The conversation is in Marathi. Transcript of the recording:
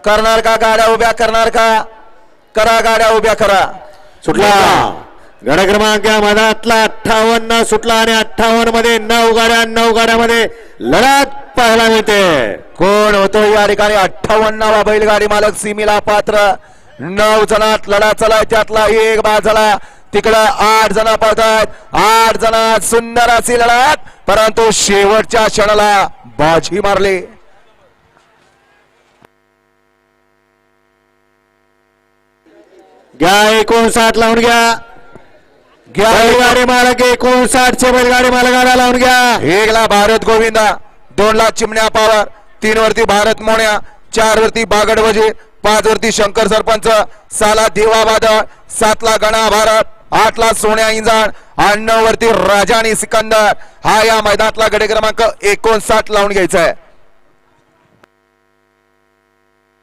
करणार का गाड्या उभ्या करणार का? करा गाड्या उभ्या करा. सुटला गड क्रमांक मधातला 58 सुटला आणि 58 मध्ये 9 गाड्यामध्ये लढत पाहायला मिळते. कोण होतो या ठिकाणी? 58वा बैलगाडी मालक सीमेला पात्र. 9 जणात लढा चलाय, त्यातला एक बाद झाला. तिकडं 8 जण पळतात. 8 जणात सुंदर अशी लढत, परंतु शेवटच्या क्षणाला बाजी मारली. घ्या 59 लावून घ्या. बैलगाडी मालक 59 चे बैलगाडी मालकाला लावून घ्या. 1 ला भारत गोविंदा, 2 ला चिमण्या पावर, 3 वरती भारत मोण्या, 4 वरती बागड वजीर, 5 वरती शंकर सरपंच, 6 ला देवा बादळ, 7 ला गणा भारत, 8 ला सोन्या इंजाण आणि 9 वरती राजानी सिकंदर. हा या मैदानातला गडी क्रमांक 59 लावून घ्यायचा आहे.